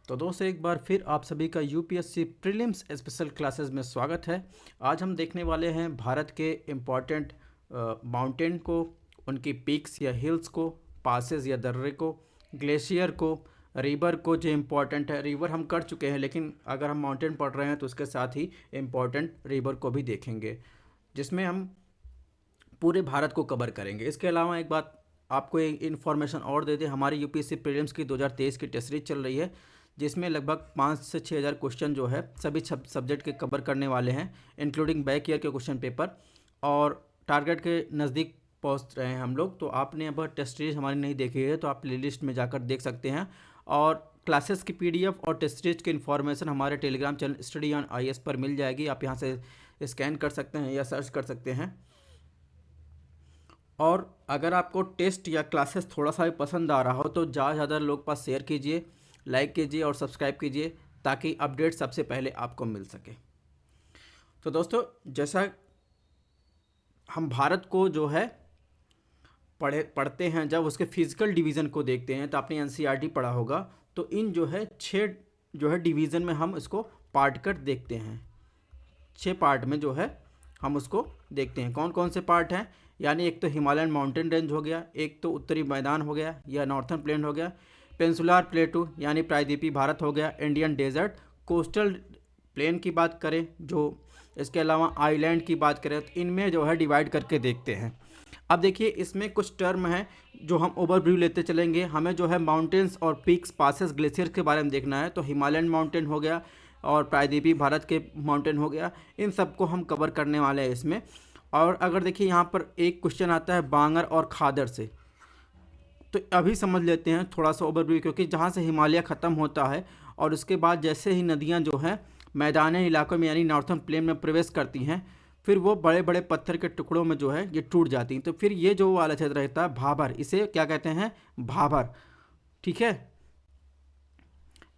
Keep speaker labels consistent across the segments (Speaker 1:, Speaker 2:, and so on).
Speaker 1: तो दोस्तों एक बार फिर आप सभी का यूपीएससी प्रीलिम्स स्पेशल क्लासेस में स्वागत है। आज हम देखने वाले हैं भारत के इम्पॉर्टेंट माउंटेन को, उनकी पीक्स या हिल्स को, पासेस या दर्रे को, ग्लेशियर को, रिवर को। जो इम्पॉर्टेंट है, रिवर हम कर चुके हैं, लेकिन अगर हम माउंटेन पढ़ रहे हैं तो उसके साथ ही इम्पॉर्टेंट रिवर को भी देखेंगे, जिसमें हम पूरे भारत को कवर करेंगे। इसके अलावा एक बात आपको एक इन्फॉर्मेशन और दे दें, हमारी यूपीएससी प्रीलिम्स की 2023 की टेस्ट सीरीज चल रही है, जिसमें लगभग 5 से 6 हज़ार क्वेश्चन जो है सभी सब्जेक्ट के कवर करने वाले हैं, इंक्लूडिंग बैक ईयर के क्वेश्चन पेपर, और टारगेट के नज़दीक पहुंच रहे हैं हम लोग। तो आपने अब टेस्ट सीरीज हमारी नहीं देखी है तो आप प्ले लिस्ट में जाकर देख सकते हैं, और क्लासेस की पीडीएफ और टेस्ट सीरीज की इन्फॉर्मेशन हमारे Telegram channel study on IAS पर मिल जाएगी। आप यहाँ से स्कैन कर सकते हैं या सर्च कर सकते हैं। और अगर आपको टेस्ट या क्लासेस थोड़ा सा भी पसंद आ रहा हो तो ज़्यादा लोग पास शेयर कीजिए, लाइक कीजिए और सब्सक्राइब कीजिए, ताकि अपडेट सबसे पहले आपको मिल सके। तो दोस्तों, जैसा हम भारत को जो है पढ़ते हैं, जब उसके फिजिकल डिवीज़न को देखते हैं तो आपने एनसीईआरटी पढ़ा होगा, तो इन जो है 6 जो है डिवीज़न में हम इसको पार्ट कर देखते हैं। 6 पार्ट में जो है हम उसको देखते हैं। कौन कौन से पार्ट हैं, यानी एक तो हिमालयन माउंटेन रेंज हो गया, एक तो उत्तरी मैदान हो गया या नॉर्थर्न प्लेन हो गया, पेंसुलार प्लेटू यानी प्रायद्वीपीय भारत हो गया, इंडियन डेजर्ट, कोस्टल प्लेन की बात करें जो, इसके अलावा आइलैंड की बात करें, तो इनमें जो है डिवाइड करके देखते हैं। अब देखिए, इसमें कुछ टर्म हैं जो हम ओवरव्यू लेते चलेंगे। हमें जो है माउंटेन्स और पीक्स, पासेस, ग्लेशियर के बारे में देखना है, तो हिमालयन माउंटेन हो गया और प्रायद्वीपीय भारत के माउंटेन हो गया, इन सबको हम कवर करने वाले हैं इसमें। और अगर देखिए यहाँ पर एक क्वेश्चन आता है बांगर और खादर से, तो अभी समझ लेते हैं थोड़ा सा ओवरव्यू, क्योंकि जहाँ से हिमालय ख़त्म होता है और उसके बाद जैसे ही नदियाँ जो हैं मैदानी इलाकों में यानी नॉर्थर्न प्लेन में प्रवेश करती हैं, फिर वो बड़े बड़े पत्थर के टुकड़ों में जो है ये टूट जाती हैं। तो फिर ये जो वाला क्षेत्र रहता है भाबर, इसे क्या कहते हैं, भाबर। ठीक है,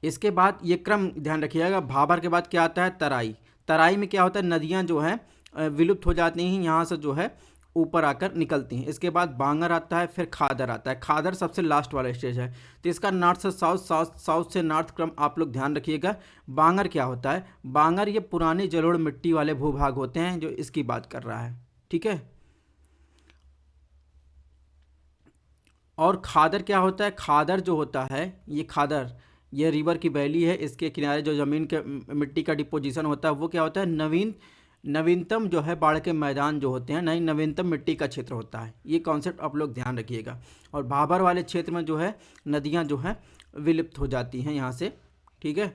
Speaker 1: इसके बाद ये क्रम ध्यान रखिएगा, भाबर के बाद क्या आता है तराई। तराई में क्या होता है, नदियाँ जो हैं विलुप्त हो जाती हैं, यहाँ से जो है ऊपर आकर निकलती हैं। इसके बाद बांगर आता है, फिर खादर आता है। खादर सबसे लास्ट वाला स्टेज है, तो इसका नॉर्थ से साउथ, साउथ से नॉर्थ क्रम आप लोग ध्यान रखिएगा। बांगर क्या होता है, बांगर ये पुरानी जलोढ़ मिट्टी वाले भूभाग होते हैं, जो इसकी बात कर रहा है। ठीक है, और खादर क्या होता है, खादर जो होता है, ये खादर ये रिवर की वैली है, इसके किनारे जो ज़मीन के मिट्टी का डिपोजिशन होता है वो क्या होता है, नवीनतम जो है बाढ़ के मैदान जो होते हैं, नहीं नवीनतम मिट्टी का क्षेत्र होता है। ये कॉन्सेप्ट आप लोग ध्यान रखिएगा। और भाबर वाले क्षेत्र में जो है नदियां जो हैं विलुप्त हो जाती हैं यहाँ से। ठीक है,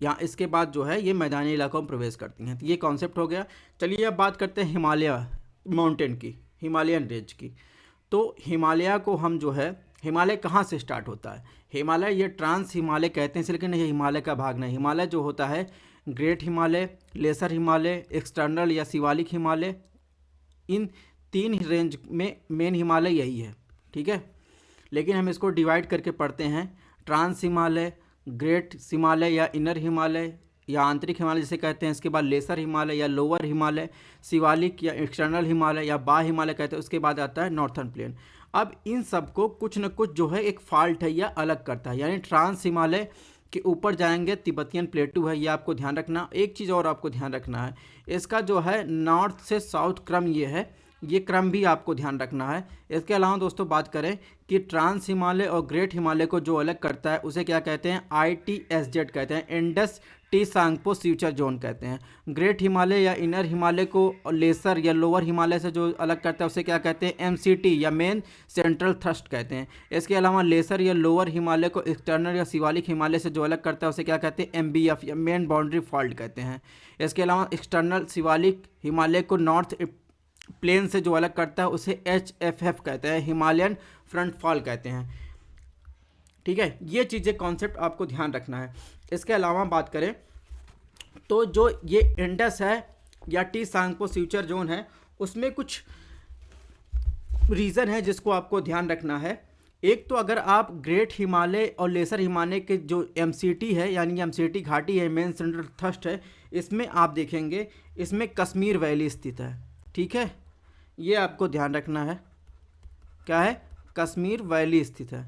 Speaker 1: यहाँ इसके बाद जो है ये मैदानी इलाकों में प्रवेश करती हैं। तो ये कॉन्सेप्ट हो गया। चलिए अब बात करते हैं हिमालय माउंटेन की, हिमालयन रेंज की। तो हिमालय को हम जो है, हिमालय कहाँ से स्टार्ट होता है, हिमालय ये ट्रांस हिमालय कहते हैं, लेकिन ये हिमालय का भाग नहीं। हिमालय जो होता है great Himalaya, lesser Himalaya, external या शिवालिक हिमालय, इन 3 रेंज में मेन हिमालय यही है। ठीक है, लेकिन हम इसको डिवाइड करके पढ़ते हैं, ट्रांस हिमालय, ग्रेट हिमालय या इनर हिमालय या आंतरिक हिमालय जिसे कहते हैं, इसके बाद लेसर हिमालय या लोअर हिमालय, शिवालिक या एक्सटर्नल हिमालय या बा हिमालय कहते हैं, उसके बाद आता है नॉर्थर्न प्लेन। अब इन सब को कुछ न कुछ जो है एक फॉल्ट है या अलग करता है, यानी ट्रांस हिमालय के ऊपर जाएंगे तिब्बतियन प्लेटू है, ये आपको ध्यान रखना। एक चीज़ और आपको ध्यान रखना है, इसका जो है नॉर्थ से साउथ क्रम ये है, ये क्रम भी आपको ध्यान रखना है। इसके अलावा दोस्तों बात करें कि ट्रांस हिमालय और ग्रेट हिमालय को जो अलग करता है उसे क्या कहते हैं, ITSZ कहते हैं, Indus Tsangpo suture zone कहते हैं। ग्रेट हिमालय या इनर हिमालय को लेसर या लोअर हिमालय से जो अलग करता है उसे क्या कहते हैं, MCT या मेन सेंट्रल थ्रस्ट कहते हैं। इसके अलावा लेसर या लोअर हिमालय को एक्सटर्नल या शिवालिक हिमालय से जो अलग करता है उसे क्या कहते हैं, MBF या मेन बाउंड्री फॉल्ट कहते हैं। इसके अलावा एक्सटर्नल शिवालिक हिमालय को नॉर्थ प्लेन से जो अलग करता है उसे HFF कहते हैं, हिमालयन फ्रंट फॉल कहते हैं। ठीक है, ये चीज़ें कॉन्सेप्ट आपको ध्यान रखना है। इसके अलावा बात करें तो जो ये इंडस है या टी सांगपो फ्यूचर जोन है, उसमें कुछ रीज़न है जिसको आपको ध्यान रखना है। एक तो अगर आप ग्रेट हिमालय और लेसर हिमालय के जो MCT है, यानी MCT घाटी है, मेन सेंट्रल थ्रस्ट है, इसमें आप देखेंगे इसमें कश्मीर वैली स्थित है। ठीक है, ये आपको ध्यान रखना है, क्या है, कश्मीर वैली स्थित है।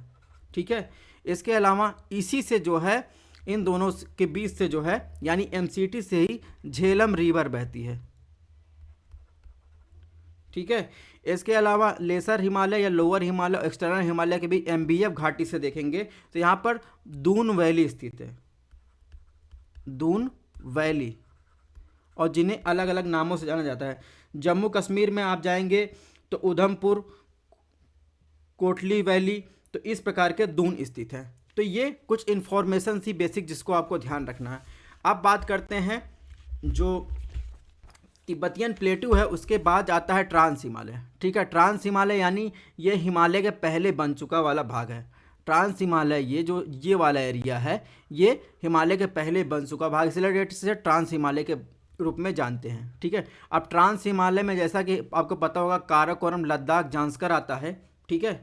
Speaker 1: ठीक है, इसके अलावा इसी से जो है, इन दोनों के बीच से जो है, यानी एमसीटी से ही झेलम रिवर बहती है। ठीक है। इसके अलावा लेसर हिमालय या लोअर हिमालय, एक्सटर्नल हिमालय के भी एमबीएफ घाटी से देखेंगे तो यहाँ पर दून वैली स्थित है, दून वैली, और जिन्हें अलग अलग नामों से जाना जाता है। जम्मू कश्मीर में आप जाएंगे तो उधमपुर, कोटली वैली, तो इस प्रकार के दून स्थित है। तो ये कुछ इन्फॉर्मेशन सी बेसिक जिसको आपको ध्यान रखना है। अब बात करते हैं जो तिब्बतियन प्लेटू है, उसके बाद आता है ट्रांस हिमालय। ठीक है, ट्रांस हिमालय यानी ये हिमालय के पहले बन चुका वाला भाग है। ट्रांस हिमालय ये जो ये वाला एरिया है, ये हिमालय के पहले बन चुका भाग, इसलिए इसे ट्रांस हिमालय के रूप में जानते हैं। ठीक है। अब ट्रांस हिमालय में जैसा कि आपको पता होगा काराकोरम, लद्दाख, जांस्कर आता है। ठीक है,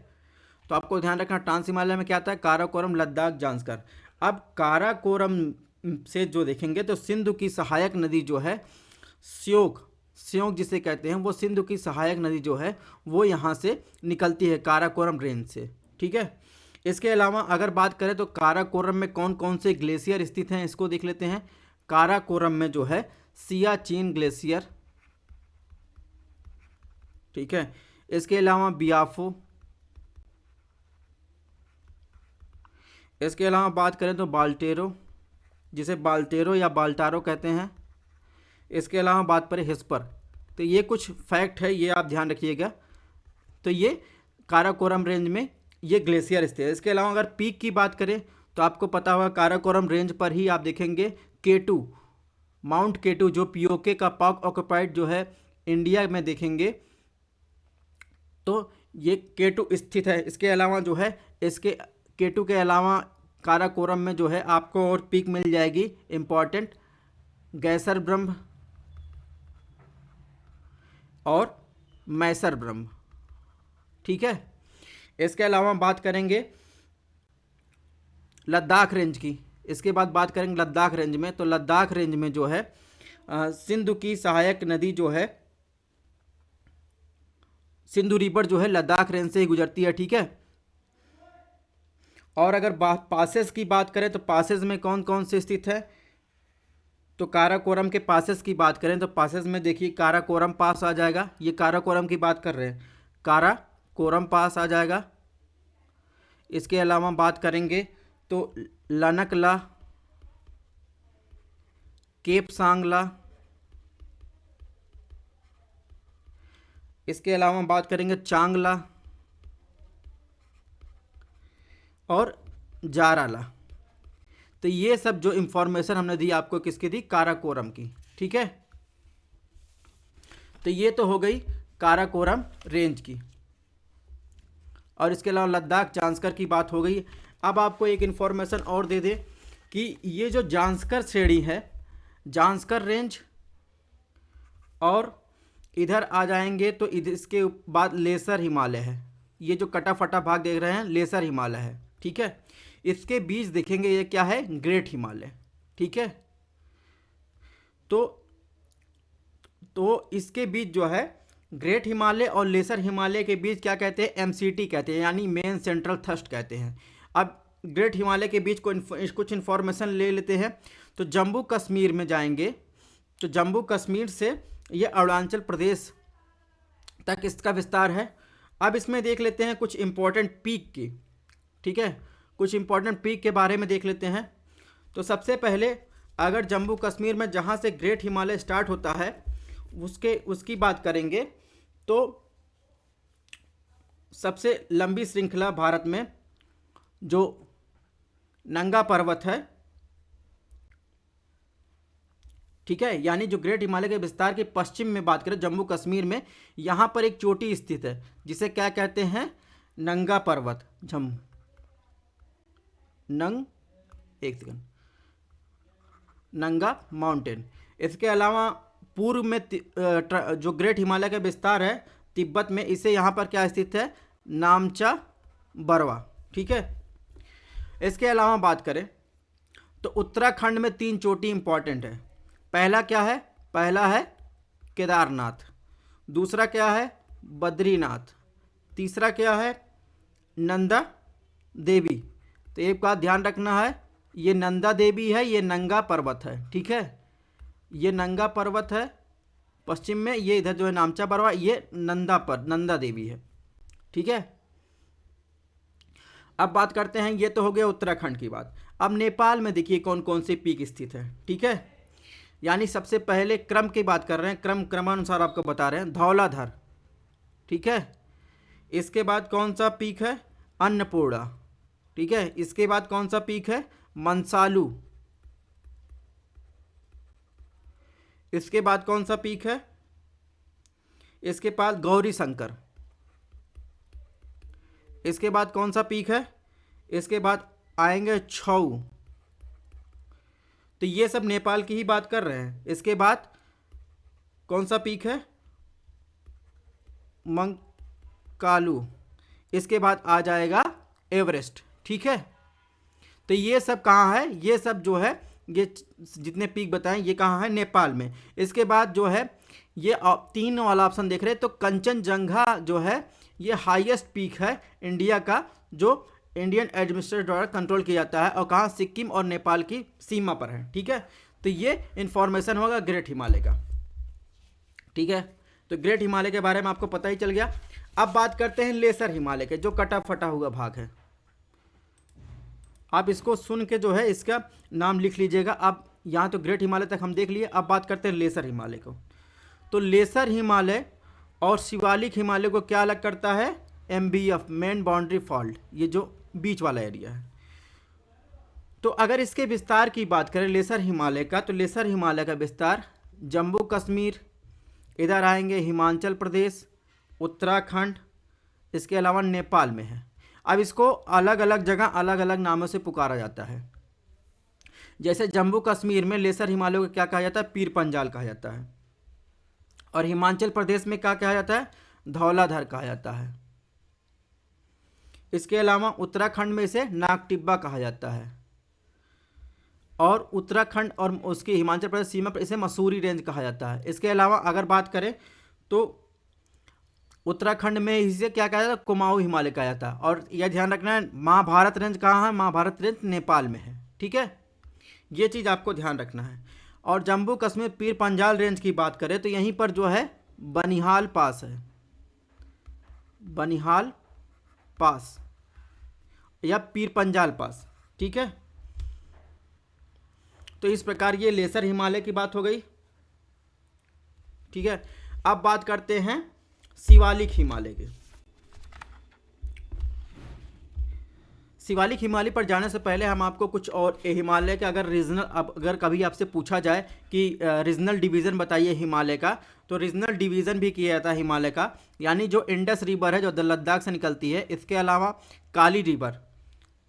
Speaker 1: तो आपको ध्यान रखना ट्रांस हिमालय में क्या आता है, काराकोरम, लद्दाख, जांस्कर। अब काराकोरम से जो देखेंगे तो सिंधु की सहायक नदी जो है, स्योक जिसे कहते हैं, वो सिंधु की सहायक नदी जो है वो यहाँ से निकलती है काराकोरम रेंज से। ठीक है। इसके अलावा अगर बात करें तो काराकोरम में कौन कौन से ग्लेशियर स्थित हैं, इसको देख लेते हैं। काराकोरम में जो है सियाचिन ग्लेशियर, ठीक है। इसके अलावा बियाफो, इसके अलावा बात करें तो बाल्टेरो, जिसे बाल्टेरो या बाल्टारो कहते हैं। इसके अलावा बात करें हिस्पर। तो ये कुछ फैक्ट है, ये आप ध्यान रखिएगा। तो ये काराकोरम रेंज में ये ग्लेशियर स्थित है। इसके अलावा अगर पीक की बात करें तो आपको पता होगा काराकोरम रेंज पर ही आप देखेंगे केटू, माउंट केटू, जो पीओके का पाक ऑक्युपाइड जो है इंडिया में देखेंगे तो ये केटू स्थित है। इसके अलावा जो है, इसके केटू के अलावा काराकोरम में जो है आपको और पीक मिल जाएगी इंपॉर्टेंट, गैसर ब्रह्म और मैसर ब्रह्म। ठीक है। इसके अलावा बात करेंगे लद्दाख रेंज की। इसके बाद बात करेंगे लद्दाख रेंज में, तो लद्दाख रेंज में जो है सिंधु की सहायक नदी जो है, सिंधु रिवर जो है लद्दाख रेंज से ही गुजरती है। ठीक है। और अगर पासेस की बात करें तो पासेस में कौन कौन से स्थित है, तो काराकोरम के पासेस की बात करें तो पासेस में देखिए काराकोरम पास आ जाएगा, ये काराकोरम की बात कर रहे हैं, काराकोरम पास आ जाएगा। इसके अलावा बात करेंगे तो लनकला, केप सांगला, इसके अलावा बात करेंगे चांगला और जाराला। तो ये सब जो इंफॉर्मेशन हमने दी आपको किसकी दी, काराकोरम की। ठीक है। तो ये तो हो गई काराकोरम रेंज की, और इसके अलावा लद्दाख, जांस्कर की बात हो गई। अब आपको एक इंफॉर्मेशन और दे दे कि ये जो जांस्कर श्रेणी है, जांस्कर रेंज, और इधर आ जाएंगे तो इधर इसके बाद लेसर हिमालय है। ये जो कटा फटा भाग देख रहे हैं लेसर हिमालय है। ठीक है। इसके बीच देखेंगे ये क्या है, ग्रेट हिमालय। ठीक है। तो इसके बीच जो है ग्रेट हिमालय और लेसर हिमालय के बीच क्या कहते हैं, एमसीटी कहते हैं, यानी मेन सेंट्रल थ्रस्ट कहते हैं। अब ग्रेट हिमालय के बीच कुछ इन्फॉर्मेशन ले लेते हैं। तो जम्मू कश्मीर में जाएंगे तो जम्मू कश्मीर से ये अरुणाचल प्रदेश तक इसका विस्तार है। अब इसमें देख लेते हैं कुछ इंपॉर्टेंट पीक की। ठीक है, कुछ इंपॉर्टेंट पीक के बारे में देख लेते हैं। तो सबसे पहले अगर जम्मू कश्मीर में जहाँ से ग्रेट हिमालय स्टार्ट होता है उसकी बात करेंगे तो सबसे लंबी श्रृंखला भारत में जो नंगा पर्वत है, ठीक है, यानी जो ग्रेट हिमालय के विस्तार के पश्चिम में बात करें जम्मू कश्मीर में, यहाँ पर एक चोटी स्थित है जिसे क्या कहते हैं, नंगा पर्वत, नंगा माउंटेन। इसके अलावा पूर्व में जो ग्रेट हिमालय का विस्तार है तिब्बत में, इसे यहाँ पर क्या स्थित है, नामचा बरवा। ठीक है। इसके अलावा बात करें तो उत्तराखंड में 3 चोटी इंपॉर्टेंट है। पहला क्या है, पहला है केदारनाथ, दूसरा क्या है बद्रीनाथ, तीसरा क्या है नंदा देवी, तो एक बात ध्यान रखना है, ये नंदा देवी है, ये नंगा पर्वत है, ठीक है, ये नंगा पर्वत है पश्चिम में, ये इधर जो है नामचा पर्वत, ये नंदा देवी है, ठीक है। अब बात करते हैं, ये तो हो गया उत्तराखंड की बात। अब नेपाल में देखिए कौन कौन से पीक स्थित है, ठीक है। यानी सबसे पहले क्रम की बात कर रहे हैं, क्रमानुसार आपको बता रहे हैं, धौलाधर, ठीक है। इसके बाद कौन सा पीक है, अन्नपूर्णा, ठीक है। इसके बाद कौन सा पीक है, मंसालू। इसके बाद कौन सा पीक है, इसके बाद गौरी शंकर। इसके बाद कौन सा पीक है, इसके बाद आएंगे छऊ। तो ये सब नेपाल की ही बात कर रहे हैं। इसके बाद कौन सा पीक है, मंकालू। इसके बाद आ जाएगा एवरेस्ट, ठीक है। तो ये सब कहाँ है, ये सब जो है, ये जितने पीक बताएं ये कहाँ है, नेपाल में। इसके बाद जो है ये 3 वाला ऑप्शन देख रहे हैं, तो कंचनजंगा जो है ये हाईएस्ट पीक है इंडिया का, जो इंडियन एडमिनिस्ट्रेटर द्वारा कंट्रोल किया जाता है, और कहाँ, सिक्किम और नेपाल की सीमा पर है, ठीक है। तो ये इंफॉर्मेशन होगा ग्रेट हिमालय का, ठीक है। तो ग्रेट हिमालय के बारे में आपको पता ही चल गया। अब बात करते हैं लेसर हिमालय के, जो कटा फटा हुआ भाग है। आप इसको सुन के जो है इसका नाम लिख लीजिएगा। अब यहाँ तो ग्रेट हिमालय तक हम देख लिए, अब बात करते हैं लेसर हिमालय को। तो लेसर हिमालय और शिवालिक हिमालय को क्या अलग करता है, MBF, मेन बाउंड्री फॉल्ट, ये जो बीच वाला एरिया है। तो अगर इसके विस्तार की बात करें लेसर हिमालय का, तो लेसर हिमालय का विस्तार जम्मू कश्मीर, इधर आएंगे हिमाचल प्रदेश, उत्तराखंड, इसके अलावा नेपाल में है। अब इसको अलग अलग जगह अलग अलग नामों से पुकारा जाता है। जैसे जम्मू कश्मीर में लेसर हिमालय को क्या कहा जाता है, पीर पंजाल कहा जाता है, और हिमाचल प्रदेश में क्या कहा जाता है, धौलाधर कहा जाता है। इसके अलावा उत्तराखंड में इसे नागटिब्बा कहा जाता है, और उत्तराखंड और उसके हिमाचल प्रदेश सीमा पर इसे मसूरी रेंज कहा जाता है। इसके अलावा अगर बात करें तो उत्तराखंड में इसे क्या कहा जाता है, कुमाऊं हिमालय कहा जाता है। और यह ध्यान रखना है, महाभारत रेंज कहाँ है, महाभारत रेंज नेपाल में है, ठीक है। ये चीज़ आपको ध्यान रखना है। और जम्मू कश्मीर पीर पंजाल रेंज की बात करें तो यहीं पर जो है बनिहाल पास है, बनिहाल पास या पीर पंजाल पास, ठीक है। तो इस प्रकार ये लेसर हिमालय की बात हो गई, ठीक है। अब बात करते हैं शिवालिक हिमालय की। शिवालिक हिमालय पर जाने से पहले हम आपको कुछ और हिमालय के अगर कभी आपसे पूछा जाए कि रीजनल डिवीज़न बताइए हिमालय का, तो रीजनल डिवीज़न भी किया जाता है हिमालय का। यानी जो इंडस रिवर है जो लद्दाख से निकलती है, इसके अलावा काली रिवर,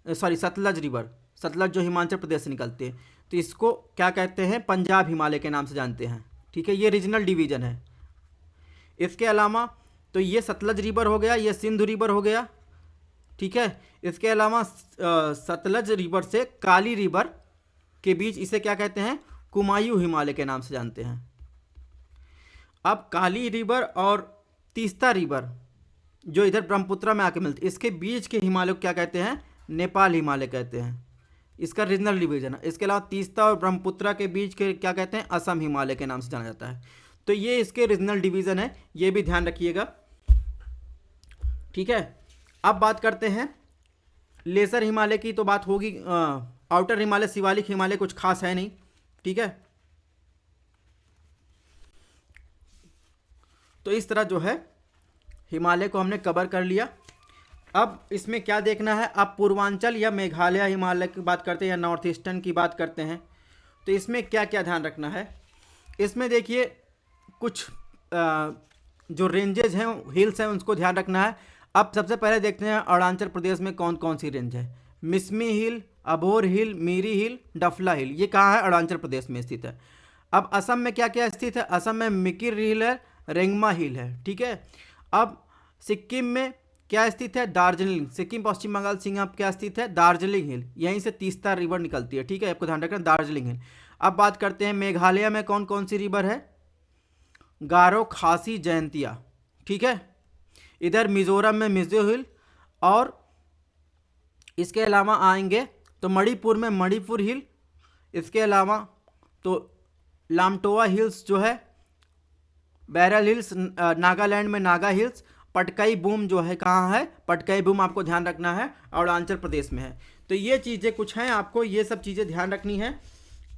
Speaker 1: सतलज रिवर, सतलज जो हिमाचल प्रदेश से निकलती है, तो इसको क्या कहते हैं, पंजाब हिमालय के नाम से जानते हैं, ठीक है। ये रीजनल डिवीज़न है। इसके अलावा तो ये सतलज रिवर हो गया, ये सिंधु रिवर हो गया, ठीक है। इसके अलावा सतलज रिवर से काली रिवर के बीच इसे क्या कहते हैं, कुमायूं हिमालय के नाम से जानते हैं। अब काली रिवर और तीस्ता रिवर जो इधर ब्रह्मपुत्र में आके मिलती है, इसके बीच के हिमालय को क्या कहते हैं, नेपाल हिमालय कहते हैं। इसका रीजनल डिवीजन है। इसके अलावा तीस्ता और ब्रह्मपुत्र के बीच के क्या कहते हैं, असम हिमालय के नाम से जाना जाता है। तो ये इसके रीजनल डिवीजन है, ये भी ध्यान रखिएगा, ठीक है। अब बात करते हैं लेसर हिमालय की, तो बात होगी आउटर हिमालय, शिवालिक हिमालय कुछ खास है नहीं, ठीक है। तो इस तरह जो है हिमालय को हमने कवर कर लिया। अब इसमें क्या देखना है, आप पूर्वांचल या मेघालय हिमालय की बात करते हैं या नॉर्थ ईस्टर्न की बात करते हैं, तो इसमें क्या क्या ध्यान रखना है। इसमें देखिए कुछ जो रेंजेज हैं, हिल्स हैं, उसको ध्यान रखना है। अब सबसे पहले देखते हैं अरुणाचल प्रदेश में कौन कौन सी रेंज है। मिसमी हिल, अबोर हिल, मीरी हिल, डफला हिल, ये कहाँ है, अरुणाचल प्रदेश में स्थित है। अब असम में क्या क्या स्थित है, असम में मिकिर हिल है, रेंगमा हिल है, ठीक है। अब सिक्किम में क्या स्थित है, दार्जिलिंग, सिक्किम पश्चिम बंगाल सीमा क्या स्थित है, दार्जिलिंग हिल, यहीं से तीस्ता रिवर निकलती है, ठीक है, आपको ध्यान रखना, दार्जिलिंग हिल। अब बात करते हैं मेघालय में कौन कौन सी रिवर है, गारो, खासी, जयंतिया, ठीक है। इधर मिजोरम में मिजो हिल और इसके अलावा आएंगे तो मणिपुर में मणिपुर हिल, इसके अलावा तो लामटोआ हिल्स जो है, बैरल हिल्स नागालैंड में नागा हिल्स, पटकाई बूम जो है कहाँ है, पटकाई बूम आपको ध्यान रखना है अरुणाचल प्रदेश में है। तो ये चीज़ें कुछ हैं, आपको ये सब चीज़ें ध्यान रखनी है।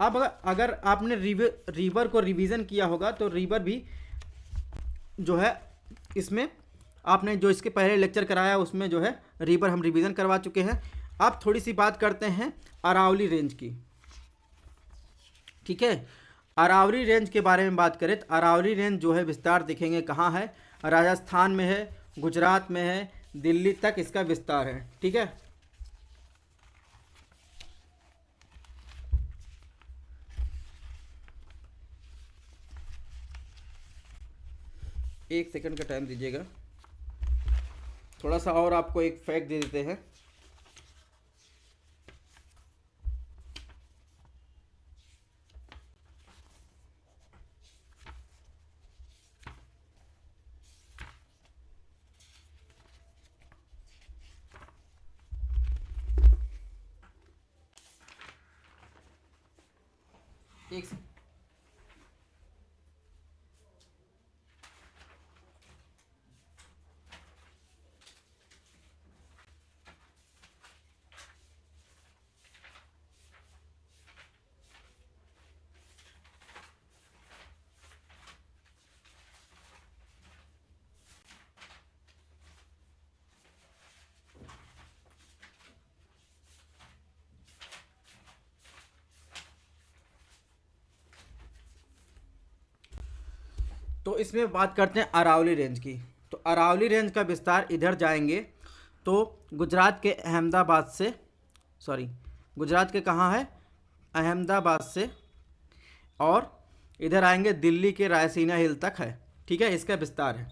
Speaker 1: अब अगर आपने रिवर को रिवीजन किया होगा तो रिवर भी जो है इसमें आपने जो इसके पहले लेक्चर कराया उसमें जो है रिवर हम रिवीजन करवा चुके हैं। अब थोड़ी सी बात करते हैं अरावली रेंज की, ठीक है। अरावली रेंज के बारे में बात करें तो अरावली रेंज जो है विस्तार देखेंगे कहाँ है, राजस्थान में है, गुजरात में है, दिल्ली तक इसका विस्तार है, ठीक है। एक सेकंड का टाइम दीजिएगा, थोड़ा सा और आपको एक फैक्ट दे देते हैं। एक सेकंड। तो इसमें बात करते हैं अरावली रेंज की। तो अरावली रेंज का विस्तार इधर जाएंगे तो गुजरात के अहमदाबाद से, सॉरी गुजरात के कहाँ है, अहमदाबाद से, और इधर आएंगे दिल्ली के रायसीना हिल तक है, ठीक है, इसका विस्तार है।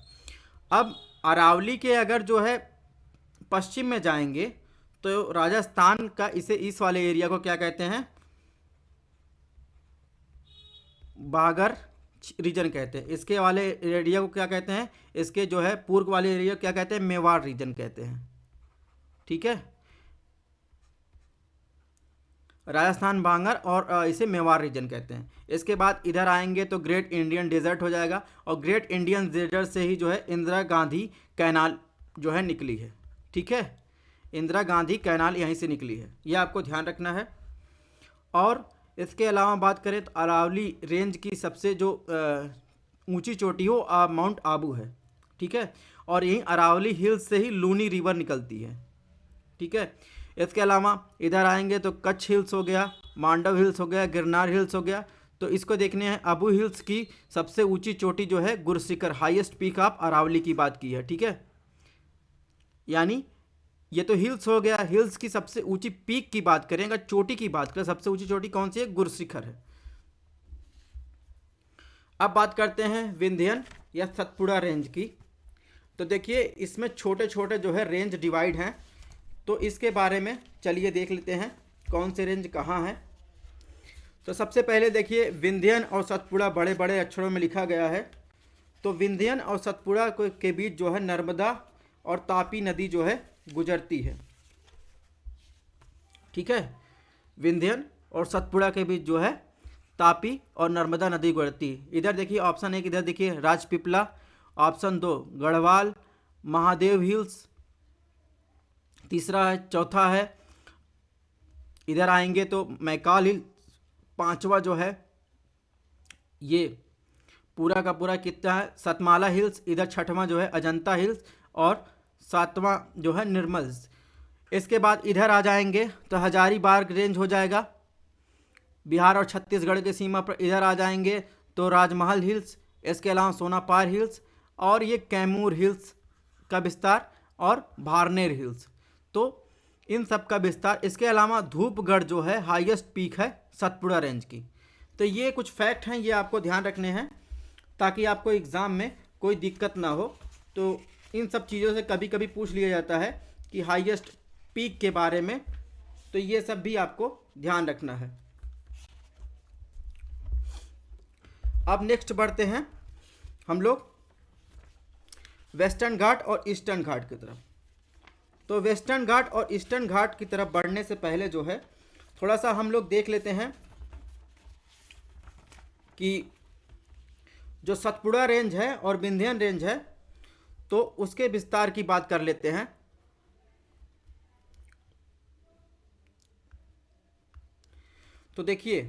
Speaker 1: अब अरावली के अगर जो है पश्चिम में जाएंगे तो राजस्थान का इसे इस वाले एरिया को क्या कहते हैं, बागर रीजन कहते हैं। इसके वाले एरिया को क्या कहते हैं, इसके जो है पूर्व वाले एरिया को क्या कहते हैं, मेवाड़ रीजन कहते हैं, ठीक है, राजस्थान बांगर और इसे मेवाड़ रीजन कहते हैं। इसके बाद इधर आएंगे तो ग्रेट इंडियन डेजर्ट हो जाएगा, और ग्रेट इंडियन डेजर्ट से ही जो है इंदिरा गांधी कैनाल जो है निकली है, ठीक है, इंदिरा गांधी कैनाल यहीं से निकली है, यह आपको ध्यान रखना है। और इसके अलावा बात करें तो अरावली रेंज की सबसे जो ऊंची चोटी हो माउंट आबू है, ठीक है, और यहीं अरावली हिल्स से ही लूनी रिवर निकलती है, ठीक है। इसके अलावा इधर आएंगे तो कच्छ हिल्स हो गया, मांडव हिल्स हो गया, गिरनार हिल्स हो गया। तो इसको देखने हैं आबू हिल्स की सबसे ऊंची चोटी जो है गुरसिकर, हाईएस्ट पीक ऑफ अरावली की बात की है, ठीक है। यानी ये तो हिल्स हो गया, हिल्स की सबसे ऊंची पीक की बात करें, अगर चोटी की बात करें सबसे ऊंची चोटी कौन सी है, गुरशिखर है। अब बात करते हैं विंध्यन या सतपुड़ा रेंज की। तो देखिए इसमें छोटे छोटे जो है रेंज डिवाइड हैं, तो इसके बारे में चलिए देख लेते हैं कौन से रेंज कहाँ हैं। तो सबसे पहले देखिए विंध्यन और सतपुड़ा बड़े बड़े अक्षरों में लिखा गया है। तो विंध्यन और सतपुड़ा के बीच जो है नर्मदा और तापी नदी जो है गुजरती है, ठीक है, विंध्यन और सतपुड़ा के बीच जो है तापी और नर्मदा नदी गुजरती है। इधर देखिए ऑप्शन 1, इधर देखिए राजपीपला, ऑप्शन 2 गढ़वाल महादेव हिल्स, तीसरा है, चौथा है इधर आएंगे तो मैकाल हिल, पांचवा जो है ये पूरा का पूरा कितना है सतमाला हिल्स, इधर छठवां जो है अजंता हिल्स, और सातवां जो है निर्मल। इसके बाद इधर आ जाएंगे तो हजारीबाग रेंज हो जाएगा, बिहार और छत्तीसगढ़ के सीमा पर। इधर आ जाएंगे तो राजमहल हिल्स, इसके अलावा सोनापार हिल्स, और ये कैमूर हिल्स का विस्तार, और भारनेर हिल्स। तो इन सब का विस्तार। इसके अलावा धूपगढ़ जो है हाईएस्ट पीक है सतपुड़ा रेंज की। तो ये कुछ फैक्ट हैं, ये आपको ध्यान रखने हैं ताकि आपको एग्ज़ाम में कोई दिक्कत ना हो। तो इन सब चीज़ों से कभी कभी पूछ लिया जाता है कि हाईएस्ट पीक के बारे में, तो ये सब भी आपको ध्यान रखना है। अब नेक्स्ट बढ़ते हैं हम लोग वेस्टर्न घाट और ईस्टर्न घाट की तरफ। तो वेस्टर्न घाट और ईस्टर्न घाट की तरफ बढ़ने से पहले जो है थोड़ा सा हम लोग देख लेते हैं कि जो सतपुड़ा रेंज है और विंध्यन रेंज है तो उसके विस्तार की बात कर लेते हैं। तो देखिए,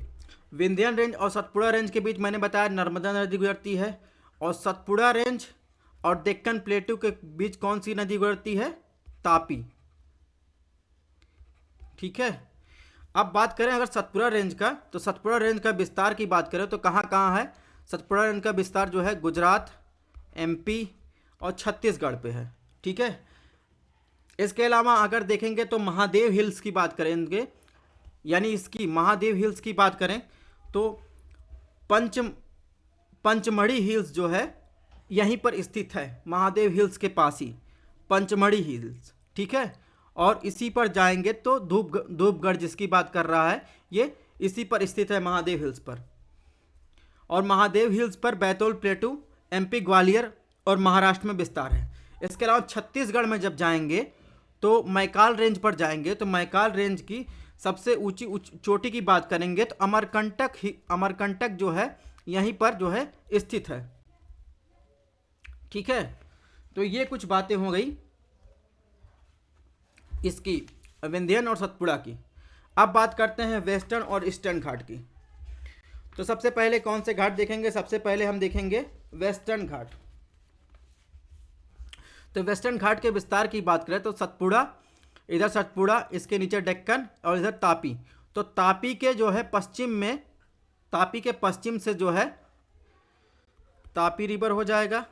Speaker 1: विंध्यन रेंज और सतपुड़ा रेंज के बीच मैंने बताया नर्मदा नदी गुजरती है, और सतपुड़ा रेंज और डेक्कन प्लेटू के बीच कौन सी नदी गुजरती है? तापी। ठीक है। अब बात करें अगर सतपुड़ा रेंज का, तो सतपुड़ा रेंज का विस्तार की बात करें तो कहाँ कहाँ है? सतपुड़ा रेंज का विस्तार जो है गुजरात, एमपी और छत्तीसगढ़ पे है। ठीक है। इसके अलावा अगर देखेंगे तो महादेव हिल्स की बात करेंगे, यानी इसकी महादेव हिल्स की बात करें तो पंचमढ़ी हिल्स जो है यहीं पर स्थित है, महादेव हिल्स के पास ही पंचमढ़ी हिल्स। ठीक है। और इसी पर जाएंगे तो धूपगढ़ जिसकी बात कर रहा है ये इसी पर स्थित है, महादेव हिल्स पर। और महादेव हिल्स पर बैतूल प्लेटू, एमपी ग्वालियर और महाराष्ट्र में विस्तार है। इसके अलावा छत्तीसगढ़ में जब जाएंगे तो मैकाल रेंज पर जाएंगे तो मैकाल रेंज की सबसे ऊंची चोटी की बात करेंगे तो अमरकंटक जो है यहीं पर जो है स्थित है। ठीक है। तो ये कुछ बातें हो गई इसकी विंध्यन और सतपुड़ा की। अब बात करते हैं वेस्टर्न और ईस्टर्न घाट की। तो सबसे पहले कौन से घाट देखेंगे? सबसे पहले हम देखेंगे वेस्टर्न घाट। तो वेस्टर्न घाट के विस्तार की बात करें तो सतपुड़ा, इधर सतपुड़ा, इसके नीचे डेक्कन और इधर तापी। तो तापी के जो है पश्चिम में, तापी के पश्चिम से जो है तापी रिवर हो जाएगा,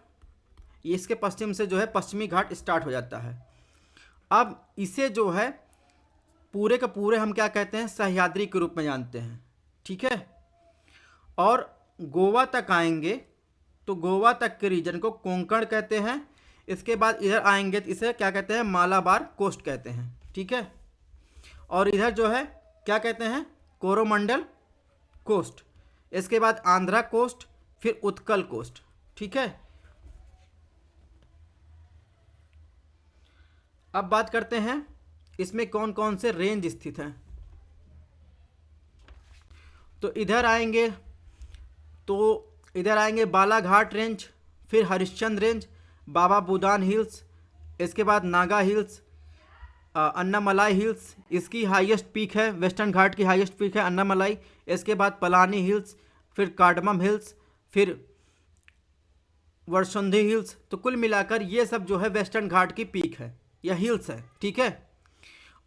Speaker 1: इसके पश्चिम से जो है पश्चिमी घाट स्टार्ट हो जाता है। अब इसे जो है पूरे के पूरे हम क्या कहते हैं? सह्याद्री के रूप में जानते हैं। ठीक है। और गोवा तक आएंगे तो गोवा तक के रीजन को कोंकण कहते हैं। इसके बाद इधर आएंगे तो इसे क्या कहते हैं? मालाबार कोस्ट कहते हैं। ठीक है। और इधर जो है क्या कहते हैं? कोरोमंडल कोस्ट। इसके बाद आंध्रा कोस्ट, फिर उत्कल कोस्ट। ठीक है। अब बात करते हैं इसमें कौन कौन से रेंज स्थित हैं। तो इधर आएंगे बालाघाट रेंज, फिर हरिश्चंद्र रेंज, बाबा बुदान हिल्स, इसके बाद नागा हिल्स, अन्नामलाई हिल्स, इसकी हाईएस्ट पीक है, वेस्टर्न घाट की हाईएस्ट पीक है अन्नामलाई। इसके बाद पलानी हिल्स, फिर कार्डमम हिल्स, फिर वर्षुंधी हिल्स। तो कुल मिलाकर ये सब जो है वेस्टर्न घाट की पीक है या हिल्स है। ठीक है।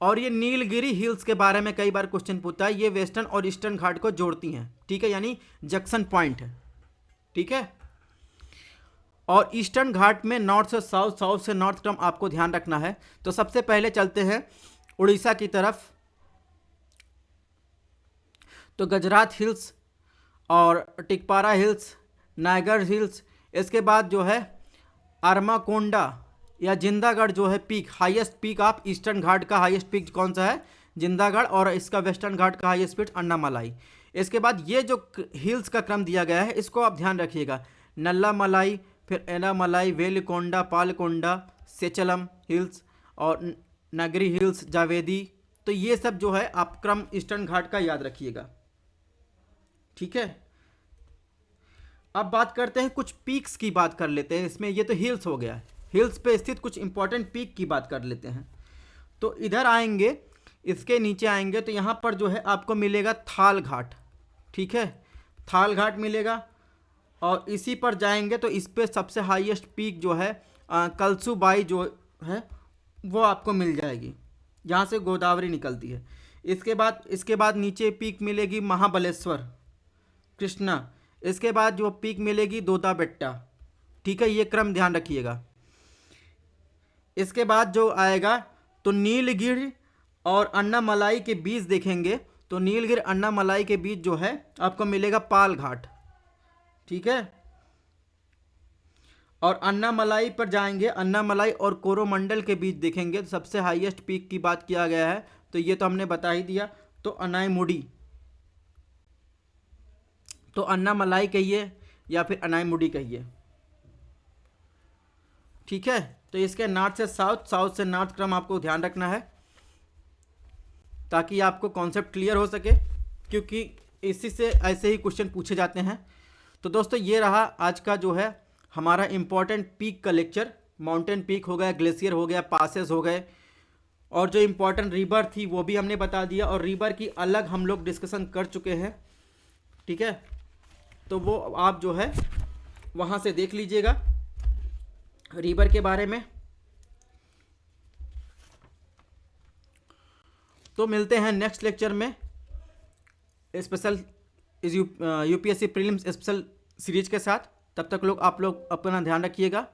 Speaker 1: और ये नीलगिरी हिल्स के बारे में कई बार क्वेश्चन पूछता है, ये वेस्टर्न और ईस्टर्न घाट को जोड़ती हैं। ठीक है, यानी जंक्शन पॉइंट है। ठीक है। और ईस्टर्न घाट में नॉर्थ से साउथ, साउथ से नॉर्थ टर्म आपको ध्यान रखना है। तो सबसे पहले चलते हैं उड़ीसा की तरफ। तो गजरात हिल्स और टिकपारा हिल्स, नायगढ़ हिल्स, इसके बाद जो है अरमाकोंडा या जिंदागढ़ जो है peak, highest peak of eastern Ghat का हाईएस्ट पीक कौन सा है? जिंदागढ़। और इसका वेस्टर्न घाट का हाईएस्ट पीक अन्नामलाई। इसके बाद ये जो हिल्स का क्रम दिया गया है इसको आप ध्यान रखिएगा, नल्लामलाई, फिर एनामलाई, वेलिकोंडा, पालकोंडा, सेचलम हिल्स और नगरी हिल्स, जावेदी। तो ये सब जो है आप क्रम ईस्टर्न घाट का याद रखिएगा। ठीक है। अब बात करते हैं कुछ पीक्स की बात कर लेते हैं इसमें। ये तो हिल्स हो गया, हिल्स पे स्थित कुछ इंपॉर्टेंट पीक की बात कर लेते हैं। तो इधर आएंगे, इसके नीचे आएंगे तो यहाँ पर जो है आपको मिलेगा थाल घाट। ठीक है, थाल घाट मिलेगा। और इसी पर जाएंगे तो इस पे सबसे हाईएस्ट पीक जो है कलसूबाई जो है वो आपको मिल जाएगी, जहाँ से गोदावरी निकलती है। इसके बाद नीचे पीक मिलेगी महाबलेश्वर, कृष्णा। इसके बाद जो पीक मिलेगी दोदा बेट्टा। ठीक है, ये क्रम ध्यान रखिएगा। इसके बाद जो आएगा तो नीलगिरी और अन्नामलाई के बीच देखेंगे तो नीलगिरी अन्नामलाई के बीच जो है आपको मिलेगा पाल घाट। ठीक है। और अन्नामलाई पर जाएंगे, अन्नामलाई और कोरोमंडल के बीच देखेंगे तो सबसे हाईएस्ट पीक की बात किया गया है, तो ये तो हमने बता ही दिया। तो अनाईमुडी, तो अन्नामलाई कहिए या फिर अनाईमुडी कहिए। ठीक है। तो इसके नॉर्थ से साउथ, साउथ से नॉर्थ क्रम आपको ध्यान रखना है ताकि आपको कॉन्सेप्ट क्लियर हो सके, क्योंकि इसी से ऐसे ही क्वेश्चन पूछे जाते हैं। तो दोस्तों ये रहा आज का जो है हमारा इम्पॉर्टेंट पीक का लेक्चर। माउंटेन पीक हो गया, ग्लेशियर हो गया, पासेस हो गए, और जो इम्पोर्टेंट रिवर थी वो भी हमने बता दिया, और रिवर की अलग हम लोग डिस्कशन कर चुके हैं, ठीक है। तो वो आप जो है वहाँ से देख लीजिएगा रिवर के बारे में। तो मिलते हैं नेक्स्ट लेक्चर में special UPSC prelims special series के साथ। तब तक आप लोग अपना ध्यान रखिएगा।